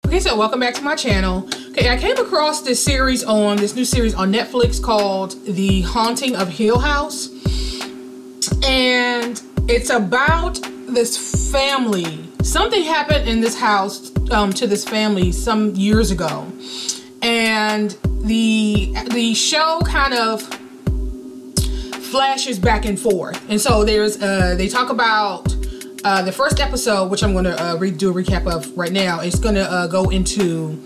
Okay, so welcome back to my channel. Okay, I came across this series on this new series on Netflix called The Haunting of Hill House, and it's about this family. Something happened in this house to this family some years ago, and the show kind of flashes back and forth. And so there's they talk about the first episode, which I'm going to do a recap of right now. It's going to go into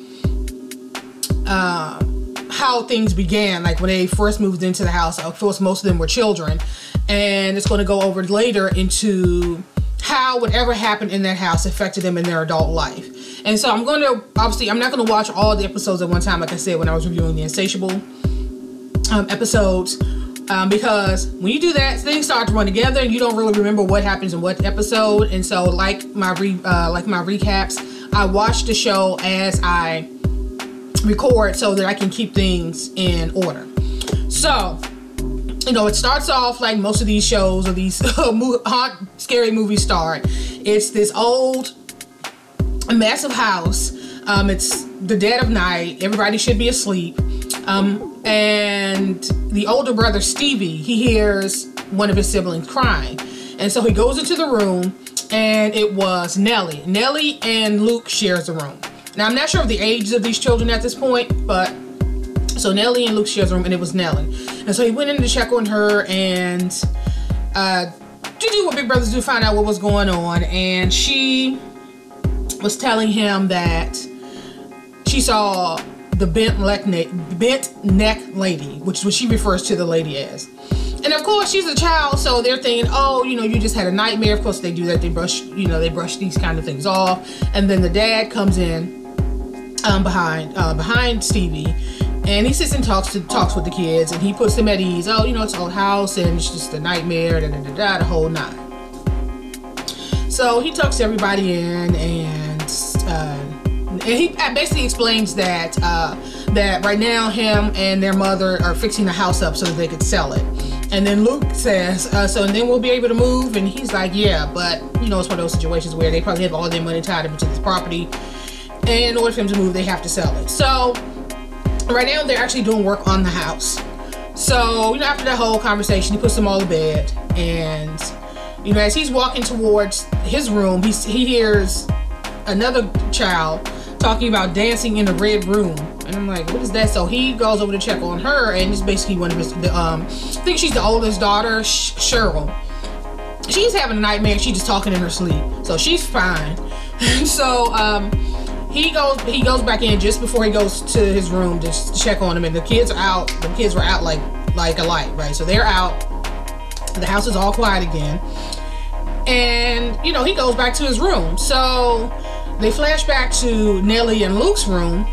how things began, like when they first moved into the house. Of course, most of them were children, and it's going to go over later into how whatever happened in that house affected them in their adult life. And so I'm going to, obviously, I'm not going to watch all the episodes at one time, like I said when I was reviewing the Insatiable episodes. Because when you do that, things start to run together and you don't really remember what happens in what episode. And so like my recaps, I watch the show as I record so that I can keep things in order. So, you know, it starts off like most of these shows or these scary movies start. It's this old, massive house. It's the dead of night. Everybody should be asleep. And the older brother, Stevie, he hears one of his siblings crying. And so he goes into the room, and it was Nellie. Nellie and Luke shares the room. Now, I'm not sure of the ages of these children at this point, but so Nellie and Luke shares the room, and it was Nellie. And so he went in to check on her and to do what big brothers do, find out what was going on. And she was telling him that she saw the bent neck lady, which is what she refers to the lady as. And of course, she's a child, so they're thinking, oh, you know, you just had a nightmare. Of course, they do that. They brush, you know, they brush these kind of things off. And then the dad comes in behind Stevie, and he sits and talks with the kids, and he puts them at ease. Oh, you know, it's an old house, and it's just a nightmare, the whole nine. So he talks everybody in, and he basically explains that that right now him and their mother are fixing the house up so that they could sell it. And then Luke says, so and then we'll be able to move? And he's like, yeah, but you know, it's one of those situations where they probably have all their money tied up into this property, and in order for him to move, they have to sell it. So right now they're actually doing work on the house. So, you know, after that whole conversation, he puts them all to bed, and you know, as he's walking towards his room, he hears another child talking about dancing in the red room. And I'm like, what is that? So he goes over to check on her, and it's basically one of his, I think she's the oldest daughter, Shirley. She's having a nightmare. She's just talking in her sleep, so she's fine. And so he goes back in just before he goes to his room to check on him, and the kids are out. The kids were out like a light, right? So they're out. The house is all quiet again, and you know, he goes back to his room. So they flash back to Nellie and Luke's room.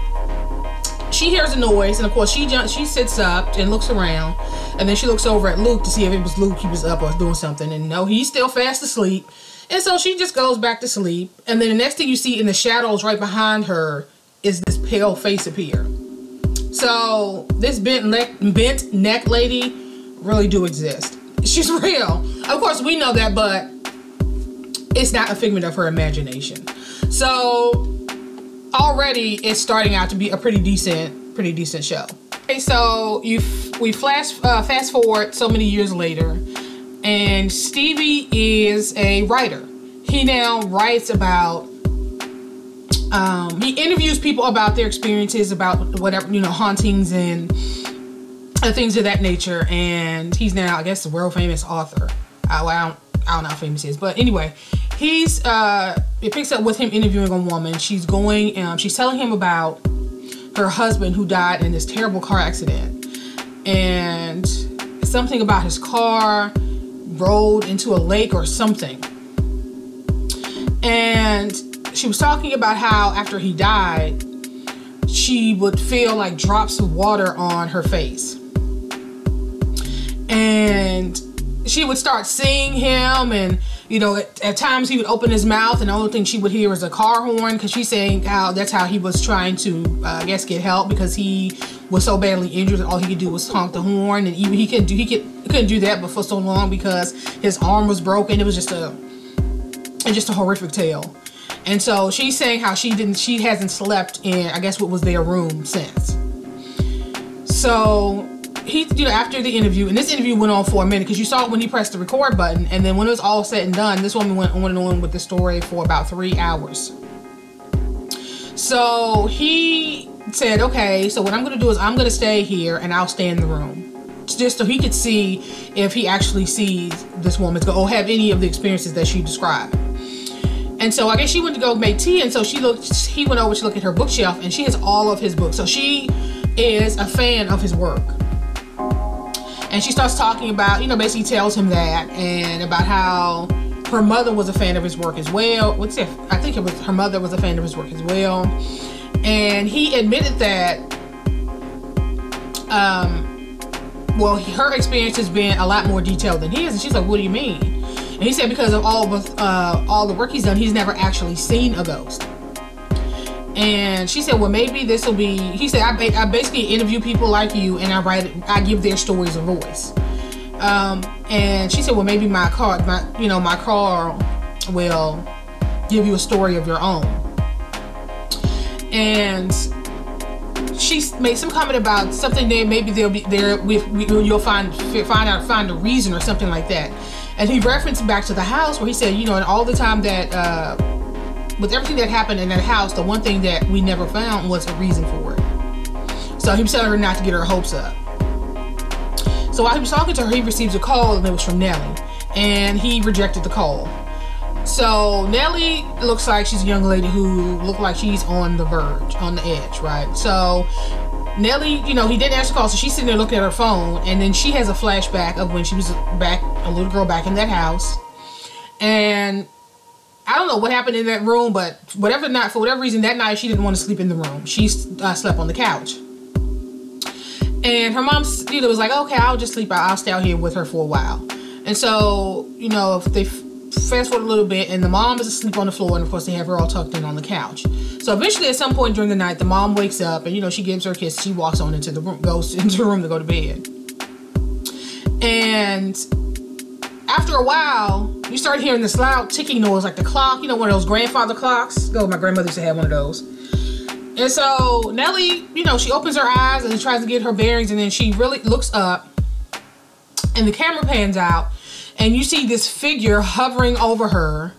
She hears a noise, and of course she sits up and looks around, and then she looks over at Luke to see if it was Luke, he was up or doing something, and no, he's still fast asleep. And so she just goes back to sleep, and then the next thing you see in the shadows right behind her is this pale face appear. So this bent neck lady really do exist. She's real. Of course we know that, but it's not a figment of her imagination. So already it's starting out to be a pretty decent show. Okay, so we fast forward so many years later, and Stevie is a writer. He now writes about he interviews people about their experiences, about whatever, you know, hauntings and things of that nature. And he's now, I guess, a world famous author. Well, I don't know how famous he is, but anyway, he's it picks up with him interviewing a woman. She's telling him about her husband who died in this terrible car accident, and something about his car rolled into a lake or something. And she was talking about how after he died, she would feel like drops of water on her face, and she would start seeing him, and you know, at times he would open his mouth, and the only thing she would hear was a car horn, because she's saying how that's how he was trying to, I guess, get help, because he was so badly injured that all he could do was honk the horn, and even he couldn't do that but for so long because his arm was broken. It was just a horrific tale. And so she's saying how she hasn't slept in, I guess, what was their room since. So he, after the interview, and this interview went on for a minute, because you saw it when he pressed the record button, and then when it was all said and done, this woman went on and on with the story for about 3 hours. So he said, okay, so what I'm going to do is I'm going to stay here and I'll stay in the room, just so he could see if he actually sees this woman or have any of the experiences that she described. And so I guess she went to go make tea, and so he went over to look at her bookshelf, and she has all of his books. So she is a fan of his work. And she starts talking about, basically tells him that, and about how her mother was a fan of his work as well. I think it was her mother was a fan of his work as well. And he admitted that, her experience has been a lot more detailed than his. And she's like, what do you mean? And he said because of all the work he's done, he's never actually seen a ghost. And she said, well, maybe this will be, he said, I basically interview people like you, and I give their stories a voice. And she said, well, maybe my car will give you a story of your own. And she made some comment about something that maybe you'll find a reason or something like that. And he referenced back to the house where he said, and all the time that, with everything that happened in that house, the one thing that we never found was a reason for it. So he was telling her not to get her hopes up. So while he was talking to her, he receives a call, and it was from Nellie, and he rejected the call. So Nellie looks like she's a young lady who looked like she's on the verge, on the edge, right? So Nellie, he didn't answer the call, so she's sitting there looking at her phone, and then she has a flashback of when she was a little girl back in that house. And I don't know what happened in that room, but for whatever reason, that night she didn't want to sleep in the room. She slept on the couch. And her mom, was like, okay, I'll just sleep out. I'll stay out here with her for a while. And so, if they fast forward a little bit, and the mom is asleep on the floor, and of course they have her all tucked in on the couch. So eventually, at some point during the night, the mom wakes up, and she gives her a kiss. She walks on into the room, goes into the room to go to bed. And after a while, you start hearing this loud ticking noise, like the clock, one of those grandfather clocks. My grandmother used to have one of those. And so Nellie, she opens her eyes and tries to get her bearings, and then she really looks up, and the camera pans out, and you see this figure hovering over her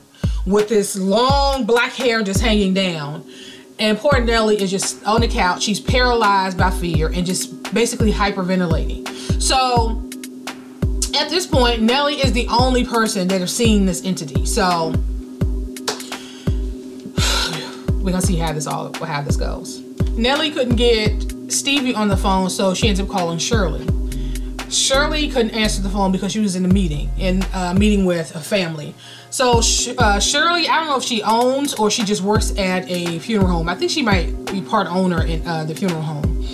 with this long black hair just hanging down. And poor Nellie is just on the couch. She's paralyzed by fear and just basically hyperventilating. So at this point, Nellie is the only person that has seen this entity. So we're gonna see how this goes. Nellie couldn't get Stevie on the phone, so she ends up calling Shirley. Shirley couldn't answer the phone because she was in a meeting with a family. So Shirley, I don't know if she owns or she just works at a funeral home. I think she might be part owner in the funeral home.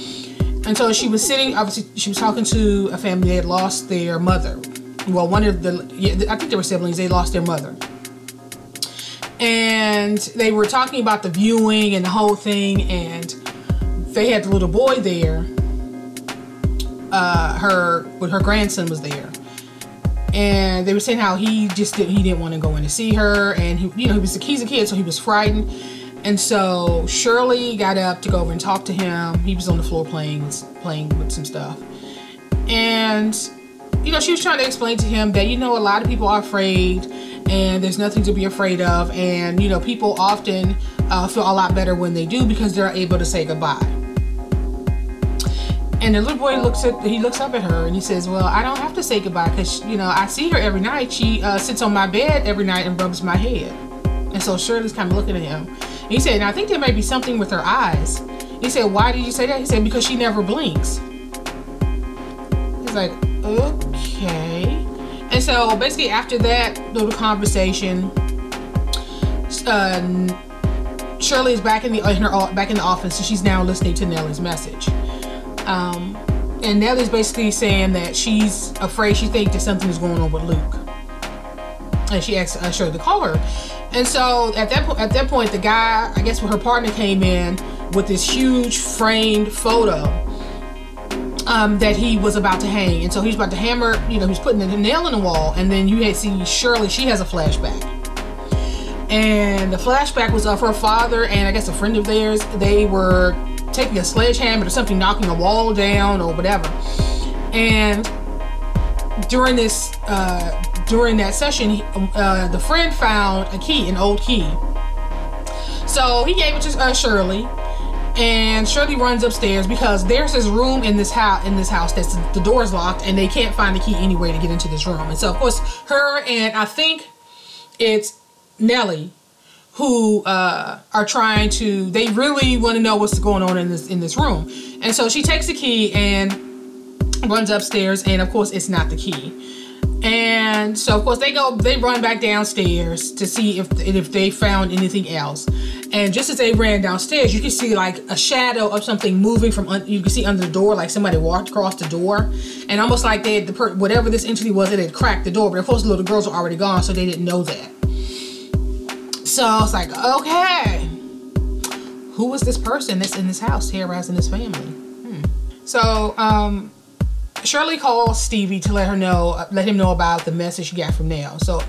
And so she was sitting, obviously she was talking to a family that had lost their mother. Well, I think they were siblings, they lost their mother. And they were talking about the viewing and the whole thing, and they had the little boy there. Her grandson was there. And they were saying how he didn't want to go in to see her, and he's a kid, so he was frightened. And so Shirley got up to go over and talk to him. He was on the floor playing with some stuff. And, she was trying to explain to him that, a lot of people are afraid and there's nothing to be afraid of. And, people often feel a lot better when they do because they're able to say goodbye. And the little boy looks up at her and he says, well, I don't have to say goodbye because, I see her every night. She sits on my bed every night and rubs my head. And so Shirley's kind of looking at him. He said, and I think there may be something with her eyes. He said, why did you say that? He said, because she never blinks. He's like, okay. And so basically after that little conversation, Shirley is back in the office, and she's now listening to Nellie's message. And Nellie's basically saying that she's afraid. She thinks that something is going on with Luke. And she asked Shirley to call her. And so at that point, the guy, I guess, her partner came in with this huge framed photo that he was about to hang. And so he's about to hammer, he's putting the nail in the wall. And then you see Shirley, she has a flashback. And the flashback was of her father and I guess a friend of theirs. They were taking a sledgehammer or something, knocking a wall down or whatever. And during that session, the friend found a key, an old key. So he gave it to Shirley, and Shirley runs upstairs because there's this room in this house that's the door's locked, and they can't find the key anyway to get into this room. And so of course her and I think it's Nellie who are trying to, they really want to know what's going on in this room. And so she takes the key and runs upstairs, and of course it's not the key. And so of course they run back downstairs to see if they found anything else. And just as they ran downstairs, you can see like a shadow of something moving from you can see under the door, like somebody walked across the door, and almost like they had whatever this entity was, it had cracked the door. But of course the little girls were already gone, so they didn't know that. So I was like, okay, who was this person that's in this house terrorizing this family? So Shirley calls Stevie to let him know about the message she got from Nell. So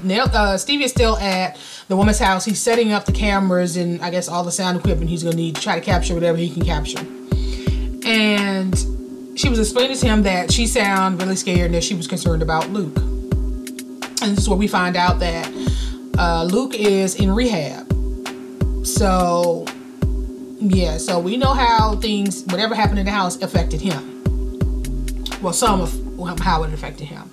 Stevie is still at the woman's house. He's setting up the cameras and I guess all the sound equipment he's gonna need to try to capture whatever he can capture. And she was explaining to him that she sounded really scared and that she was concerned about Luke. And this is where we find out that Luke is in rehab. So yeah, so we know how whatever happened in the house affected him. Well, some of how it affected him.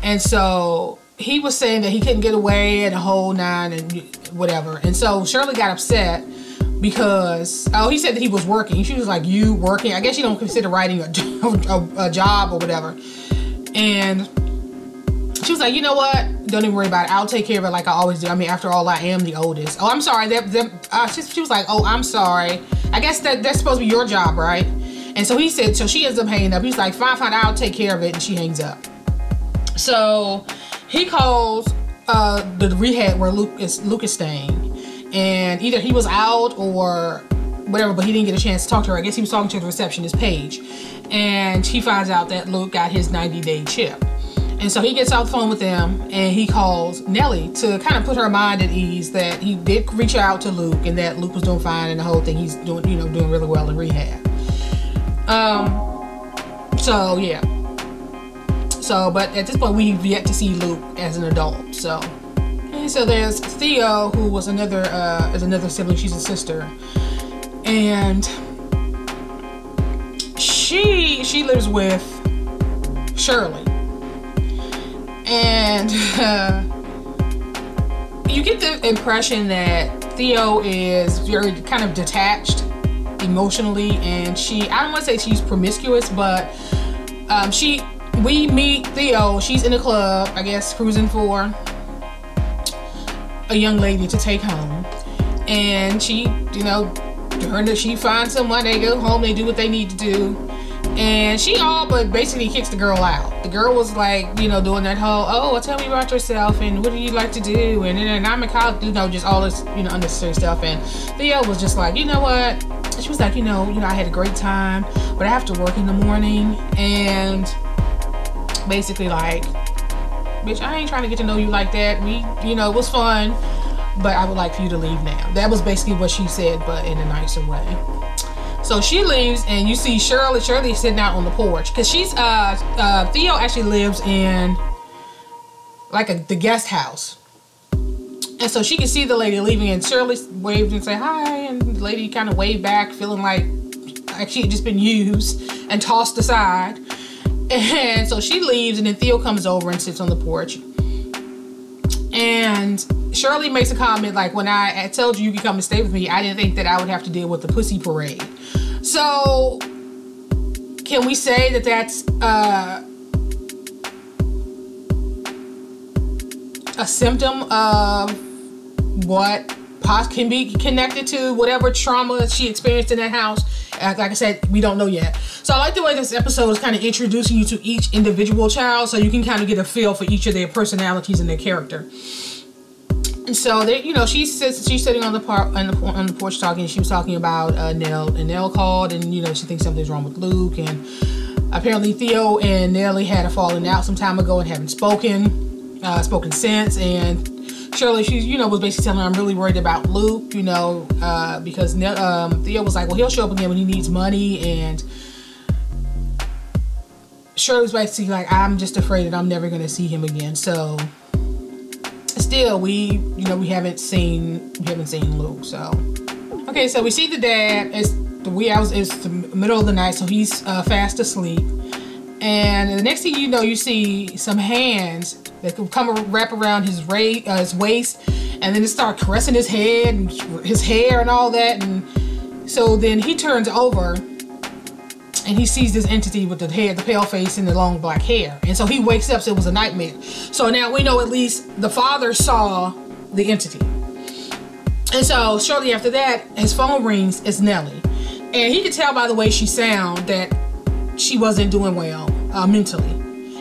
And so he was saying that he couldn't get away and the whole nine and whatever. And so Shirley got upset because, he said that he was working. She was like, you working? I guess you don't consider writing a job or whatever. And she was like, you know what? Don't even worry about it. I'll take care of it like I always do. I mean, after all, I am the oldest. Oh, I'm sorry. She was like, oh, I'm sorry. I guess that's supposed to be your job, right? And so he said, so she ends up hanging up. He's like, fine, I'll take care of it. And she hangs up. So he calls the rehab where Luke is staying. And either he was out or whatever, but he didn't get a chance to talk to her. I guess he was talking to the receptionist, Paige. And he finds out that Luke got his 90-day chip. And so he gets off the phone with them and he calls Nellie to kind of put her mind at ease that he did reach out to Luke and that Luke was doing fine and the whole thing, he's doing, doing really well in rehab. So yeah. So, but at this point we've yet to see Luke as an adult. So, and so there's Theo, who was another sibling. She's a sister, and she lives with Shirley, and you get the impression that Theo is very kind of detached emotionally, and I don't want to say she's promiscuous, but we meet Theo. She's in a club, I guess, cruising for a young lady to take home, and she finds someone, they go home, they do what they need to do, and she all but basically kicks the girl out. The girl was like, doing that whole, oh, well, tell me about yourself and what do you like to do, and I'm in college, just all this unnecessary stuff. And Theo was just like, you know what, she was like, I had a great time, but I have to work in the morning, and basically like, bitch, I ain't trying to get to know you like that. It was fun, but I would like for you to leave now. That was basically what she said, but in a nicer way. So she leaves, and you see Shirley sitting out on the porch, because she's Theo actually lives in like the guest house. And so she can see the lady leaving, and Shirley waved and said hi, and the lady kind of waved back, feeling like she had just been used and tossed aside. And so she leaves, and then Theo comes over and sits on the porch. And Shirley makes a comment like, when I told you could come and stay with me, I didn't think that I would have to deal with the pussy parade. So can we say that that's a symptom of what can be connected to whatever trauma she experienced in that house? Like I said, we don't know yet. So I like the way this episode is kind of introducing you to each individual child, so you can kind of get a feel for each of their personalities and their character. And so they, she's sitting on the porch talking. She was talking about Nell, and Nell called, and she thinks something's wrong with Luke, and apparently Theo and Nellie had a falling out some time ago and haven't spoken since. And Shirley, she, you know, was basically telling her, I'm really worried about Luke, you know, because Theo was like, well, he'll show up again when he needs money, and Shirley was basically like, I'm just afraid that I'm never going to see him again. So still, we haven't seen Luke. So okay, so we see the dad. It's the middle of the night, so he's fast asleep. And the next thing you know, you see some hands that could come wrap around his waist, and then it start caressing his head and his hair and all that. And so then he turns over and he sees this entity with the pale face and the long black hair. And so he wakes up, so it was a nightmare. So now we know at least the father saw the entity. And so shortly after that, his phone rings. It's Nellie. And he could tell by the way she sounded that she wasn't doing well mentally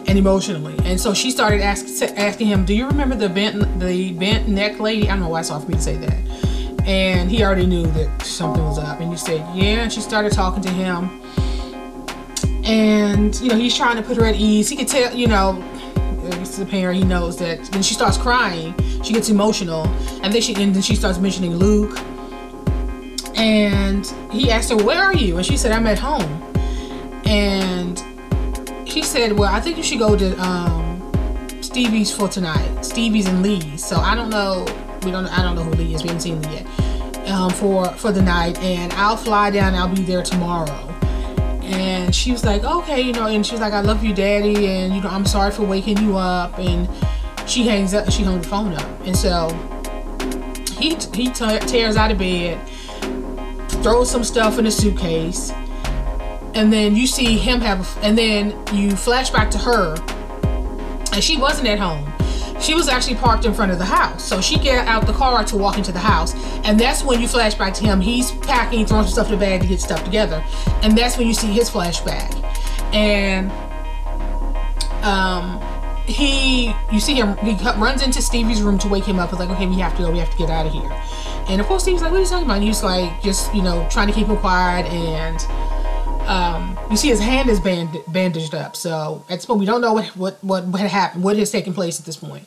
and emotionally. And so she started asking him, do you remember the bent neck lady? I don't know why it's hard for me to say that. And he already knew that something was up. And he said, yeah. And she started talking to him. And, you know, he's trying to put her at ease. He could tell, you know, as a parent, he knows that when she starts crying, she gets emotional. And then she starts mentioning Luke. And he asked her, where are you? And she said, I'm at home. And he said, well, I think you should go to Stevie's for tonight. Stevie's and Leigh's. So I don't know. I don't know who Leigh is. We haven't seen Leigh yet. For the night. And I'll fly down. I'll be there tomorrow. And she was like, okay, you know, and she was like, I love you, Daddy, and, you know, I'm sorry for waking you up. And she hung the phone up. And so he tears out of bed, throws some stuff in a suitcase, and then you see him and then you flash back to her, and she wasn't at home. She was actually parked in front of the house. So she got out the car to walk into the house. And that's when you flash back to him. He's packing, throwing some stuff in the bag to get stuff together. And that's when you see his flashback. And you see him, he runs into Stevie's room to wake him up. It's like, okay, we have to go, we have to get out of here. And of course, Stevie's like, what are you talking about? And he's like, just, you know, trying to keep him quiet. And you see his hand is bandaged up. So at this point, we don't know what had happened, what has taken place at this point.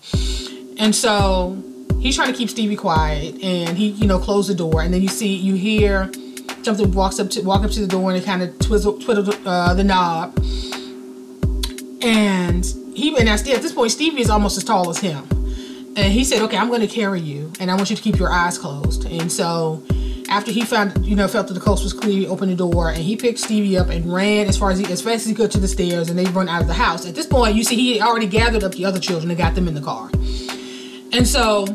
And so he's trying to keep Stevie quiet, and he, you know, closed the door. And then you hear something walk up to the door, and it kind of twiddle the knob. And at this point, Stevie is almost as tall as him. And he said, okay, I'm going to carry you, and I want you to keep your eyes closed. And so after he felt that the coast was clear, he opened the door, and he picked Stevie up and ran as fast as he could to the stairs, and they run out of the house. At this point, you see he had already gathered up the other children and got them in the car. And so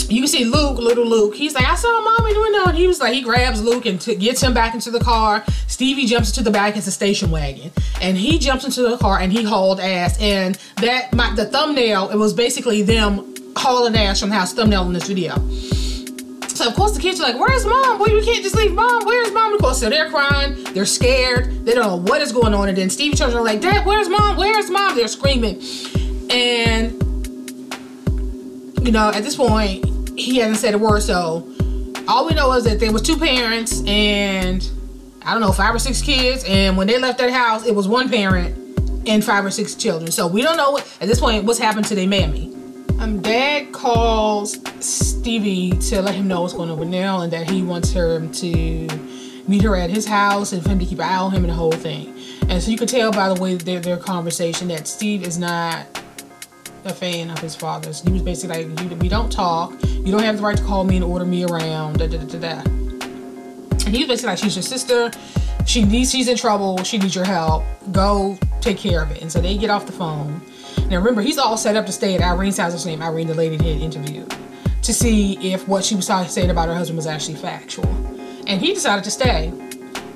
you can see little Luke, he's like, I saw Mommy doing that. And he was like, he grabs Luke and gets him back into the car. Stevie jumps into the back. It's a station wagon. And he jumps into the car and he hauled ass. And the thumbnail, it was basically them hauling ass from the house, thumbnail in this video. So of course the kids are like, where's Mom? Well, we can't just leave Mom. Where's Mom? Of course, so they're crying. They're scared. They don't know what is going on. And then Stevie turns around like, Dad, where's Mom? Where's Mom? They're screaming. And, you know, at this point, he hasn't said a word. So all we know is that there was two parents and, I don't know, 5 or 6 kids. And when they left that house, it was one parent and 5 or 6 children. So we don't know at this point what's happened to their mammy. Dad calls Stevie to let him know what's going on with Nell, and that he wants her to meet her at his house and for him to keep an eye on him and the whole thing. And so you can tell by the way their conversation that Steve is not a fan of his father's. He was basically like, we don't talk. You don't have the right to call me and order me around. Da, da, da, da. And he was basically like, she's your sister. She's in trouble. She needs your help. Go take care of it. And so they get off the phone. Now remember, he's all set up to stay at Irene's house. His name, Irene, the lady he had interviewed, to see if what she was saying about her husband was actually factual. And he decided to stay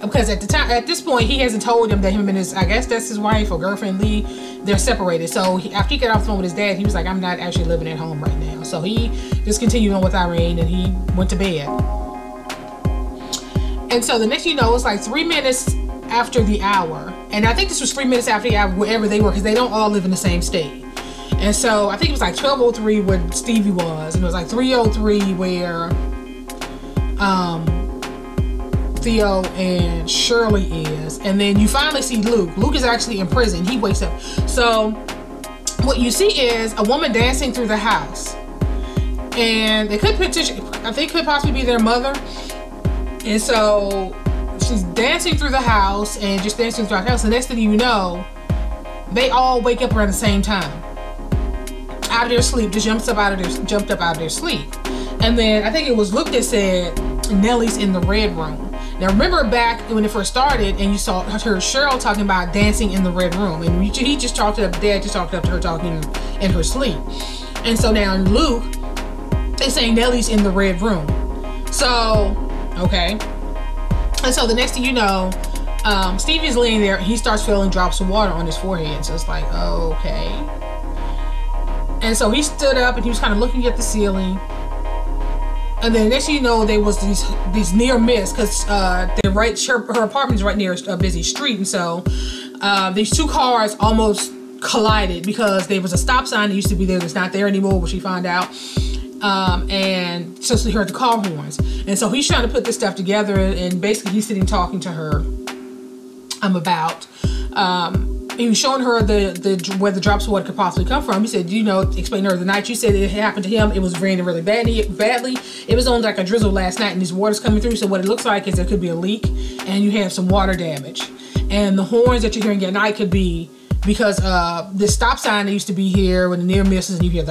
because at this point, he hasn't told him that him and his, I guess that's his wife or girlfriend, Leigh, they're separated. So after he got off the phone with his dad, he was like, I'm not actually living at home right now. So he just continued on with Irene, and he went to bed. And so the next thing you know, it's like 3 minutes after the hour. And I think this was 3 minutes after the hour, wherever they were, because they don't all live in the same state. And so I think it was like 12:03 where Stevie was, and it was like 3:03 where Theo and Shirley is. And then you finally see Luke. Luke is actually in prison. He wakes up. So what you see is a woman dancing through the house. and they could possibly be their mother. And so she's dancing through the house and just dancing through the house. The next thing you know, they all wake up around the same time, out of their sleep. Just jumped up out of their sleep. And then I think it was Luke that said, Nellie's in the red room. Now remember back when it first started, and you heard Cheryl talking about dancing in the red room, and he just talked up. Dad just talked up to her talking in her sleep. And so now in Luke, they're saying Nellie's in the red room. So okay. And so the next thing you know, Stevie's laying there, and he starts feeling drops of water on his forehead. So it's like, okay. And so he stood up and he was kind of looking at the ceiling. And then next thing you know, there was these near miss, because her apartment's right near a busy street, and so these two cars almost collided because there was a stop sign that used to be there that's not there anymore, which she found out. And so she heard the car horns, and so he's trying to put this stuff together, and basically he's sitting talking to her about. He was showing her where the drops of water could possibly come from. He said, explain to her the night you said it happened to him, it was raining really badly. It was only like a drizzle last night, and this water's coming through. So what it looks like is there could be a leak, and you have some water damage. And the horns that you're hearing at night could be because the stop sign that used to be here when the near misses, and you hear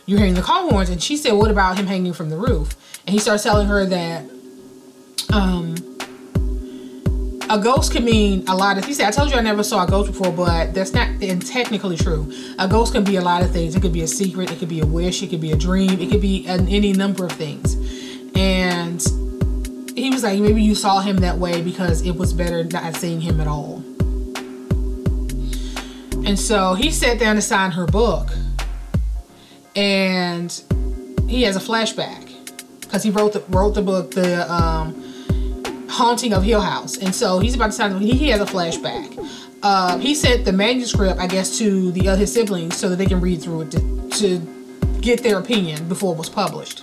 you're hearing the car horns. And she said, what about him hanging from the roof? And he starts telling her that a ghost can mean a lot of things. He said, I told you I never saw a ghost before, but that's not technically true. A ghost can be a lot of things. It could be a secret, it could be a wish, it could be a dream, it could be any number of things. And he was like, maybe you saw him that way because it was better not seeing him at all. And so he sat down to sign her book, and he has a flashback because he wrote the book, Haunting of Hill House. And so he's about to sign. He has a flashback. He sent the manuscript, I guess, to his siblings so that they can read through it to get their opinion before it was published.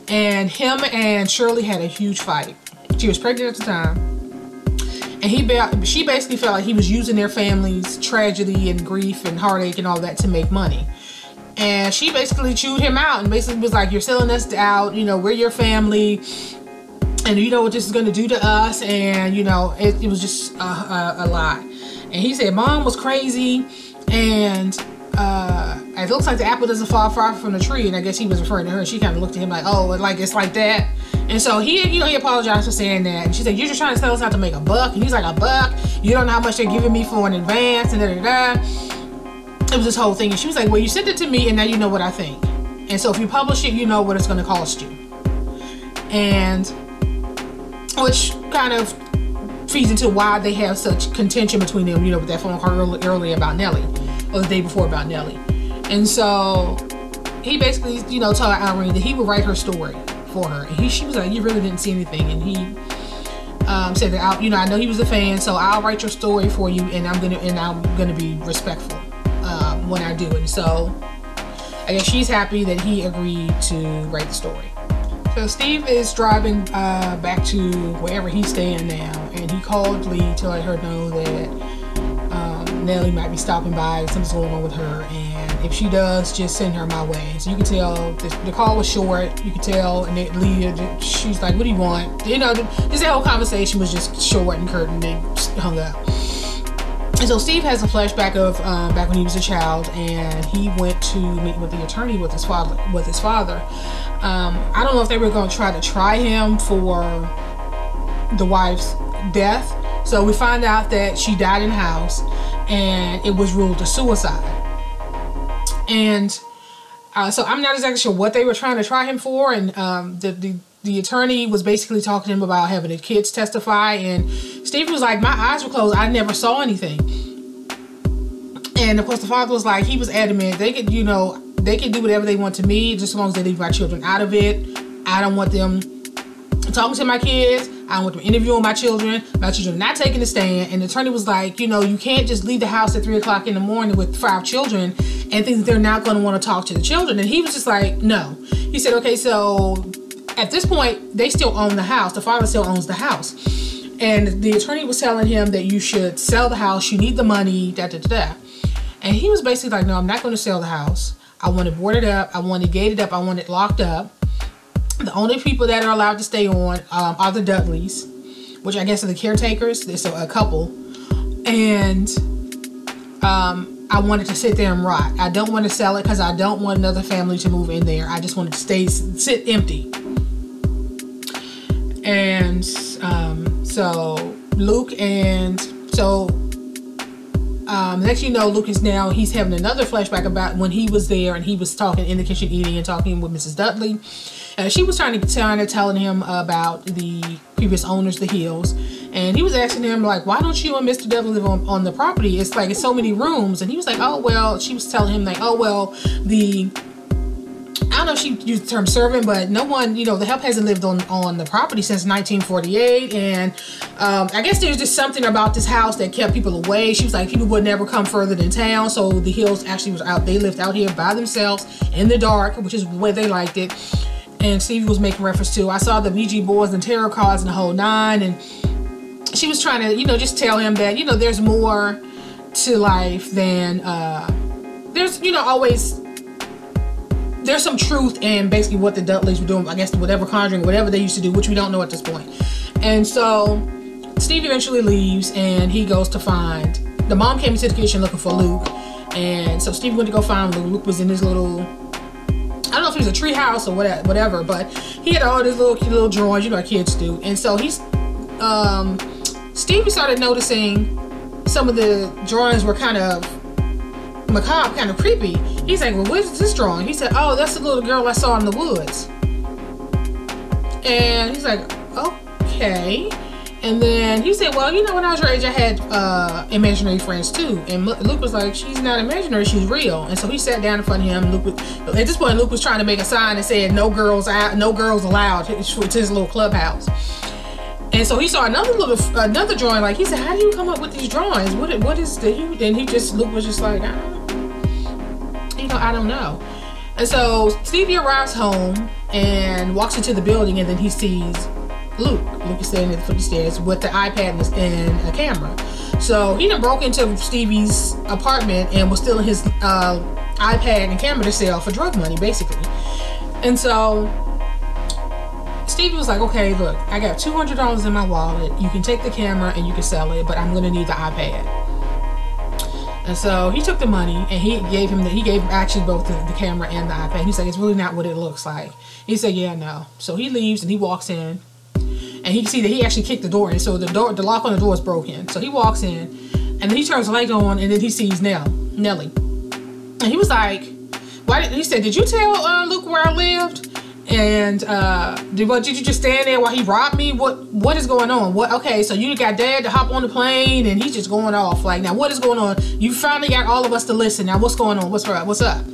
And him and Shirley had a huge fight. She was pregnant at the time, and she basically felt like he was using their family's tragedy and grief and heartache and all that to make money. And she basically chewed him out and basically was like, you're selling us out, we're your family, and you know what this is going to do to us. And it was just a lie. And he said Mom was crazy, and it looks like the apple doesn't fall far from the tree. And I guess he was referring to her. She kind of looked at him like, oh, it's like that. And so he apologized for saying that. And she said, you're just trying to sell us out to make a buck. And he's like, a buck? You don't know how much they're giving me for an advance, and da-da-da. It was this whole thing. And she was like, well, you sent it to me, and now you know what I think. And so if you publish it, you know what it's going to cost you. And which kind of feeds into why they have such contention between them, with that phone call earlier about Nellie, or the day before about Nellie. And so he basically, told Irene that he would write her story for her. And she was like, you really didn't see anything. And he said that, I know he was a fan, so I'll write your story for you, and I'm gonna be respectful when I do it. So I guess she's happy that he agreed to write the story. So Steve is driving back to wherever he's staying now, and he called Leigh to let her know that Nellie might be stopping by, something's going on with her, and if she does, just send her my way. So you can tell the call was short. You can tell, and Leigh, she's like, what do you want? This whole conversation was just short and curt, and they hung up. And so Steve has a flashback of back when he was a child, and he went to meet with the attorney with his father. I don't know if they were going to try him for the wife's death. So we find out that she died in the house, and it was ruled a suicide. And so I'm not exactly sure what they were trying to try him for. And the attorney was basically talking to him about having the kids testify, and Steve was like, my eyes were closed, I never saw anything. And of course the father was like, he was adamant they could do whatever they want to me, just as long as they leave my children out of it. I don't want them talking to my kids. I don't want them interviewing my children. My children are not taking a stand. And the attorney was like, you can't just leave the house at 3 o'clock in the morning with 5 children and think that they're not going to want to talk to the children. And he was just like, no. He said, okay, so at this point, they still own the house. The father still owns the house. And the attorney was telling him that you should sell the house. You need the money, da-da-da-da. And he was basically like, no, I'm not going to sell the house. I want it boarded up. I want it gated up. I want it locked up. The only people that are allowed to stay on are the Dudleys, which I guess are the caretakers. There's a couple. And I wanted to sit there and rot. I don't want to sell it because I don't want another family to move in there. I just want it to sit empty. And so Luke and next you know, Luke is now, he's having another flashback about when he was there and he was talking in the kitchen eating and talking with Mrs. Dudley. She was telling him about the previous owners, the Hills, and he was asking him like, why don't you and Mr. Dudley live on the property? It's like, it's so many rooms. And he was like, oh well, she was telling him like, oh well, I don't know if she used the term servant, but no one, you know, the help hasn't lived on the property since 1948. And I guess there's just something about this house that kept people away. She was like, people would never come further than town. So the Hills actually was out. They lived out here by themselves in the dark, which is the way they liked it. And Stevie was making reference to, I saw the Ouija boards and tarot cards and the whole nine. And she was trying to, you know, just tell him that, you know, there's more to life than, there's, you know, always, there's some truth in basically what the Dudleys were doing, I guess, whatever conjuring, whatever they used to do, which we don't know at this point. And so Steve eventually leaves and he goes to find, the mom came into the kitchen looking for Luke. And so Steve went to go find Luke. Luke was in his little, I don't know if it was a tree house or whatever, but he had all these little drawings, you know, kids do. And so he's, Stevie started noticing some of the drawings were kind of macabre, kind of creepy. He's like, well, where's this drawing? He said, oh, that's the little girl I saw in the woods. And he's like, okay. And then he said, well, you know, when I was your age, I had imaginary friends too. And Luke was like, she's not imaginary, she's real. And so he sat down in front of him. At this point, Luke was trying to make a sign that said, no girls out, no girls allowed to his little clubhouse. And so he saw another drawing. Like, he said, how do you come up with these drawings? What is the, and Luke was just like, I don't know. And so Stevie arrives home and walks into the building, and then he sees Luke. Luke is standing at the foot of the stairs with the iPad and a camera. So he done broke into Stevie's apartment and was stealing his iPad and camera to sell for drug money, basically. And so Stevie was like, okay, look, I got $200 in my wallet. You can take the camera and you can sell it, but I'm gonna need the iPad. And so he took the money and he gave actually both the camera and the iPad. He's like, it's really not what it looks like. He said, yeah, no. So he leaves and he walks in, and he can see that he actually kicked the door in. So the lock on the door is broken. So he walks in and then he turns the light on, and then he sees Nellie. And he was like, he said, did you tell Luke where I lived? And did you just stand there while he robbed me? What is going on? Okay, so you got Dad to hop on the plane and he's just going off. Like, now what is going on? You finally got all of us to listen. Now what's going on? What's up?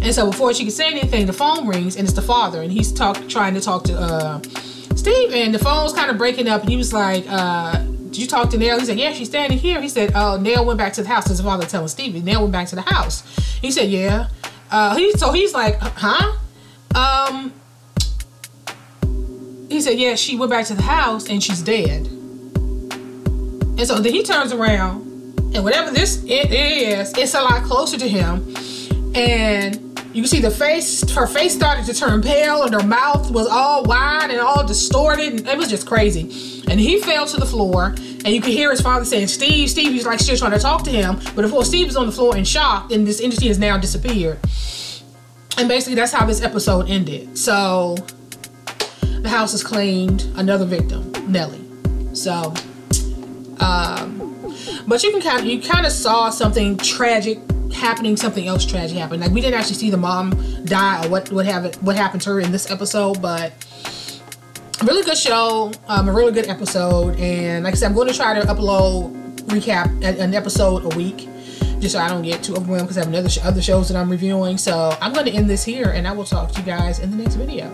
And so before she could say anything, the phone rings and it's the father, and he's trying to talk to Steve, and the phone's kind of breaking up, and he was like, did you talk to Nell? He said, yeah, she's standing here. He said, oh, Nell went back to the house. His father telling Stevie, Nell went back to the house. He said, yeah. So he's like, huh? He said, yeah, she went back to the house and she's dead. And so then he turns around, and whatever this is, it's a lot closer to him. And you can see her face started to turn pale, and her mouth was all wide and all distorted. And it was just crazy. And he fell to the floor, and you could hear his father saying, Steve. Stevie's like still trying to talk to him. But of course, Steve is on the floor in shock, and this entity has now disappeared. And basically, that's how this episode ended. So the house is claimed, another victim, Nellie. So, but you kind of saw something tragic happening, something else tragic happening. Like, we didn't actually see the mom die or what happened to her in this episode, but a really good show, a really good episode. And like I said, I'm going to try to recap an episode a week, just so I don't get too overwhelmed, because I have other shows that I'm reviewing. So I'm going to end this here, and I will talk to you guys in the next video.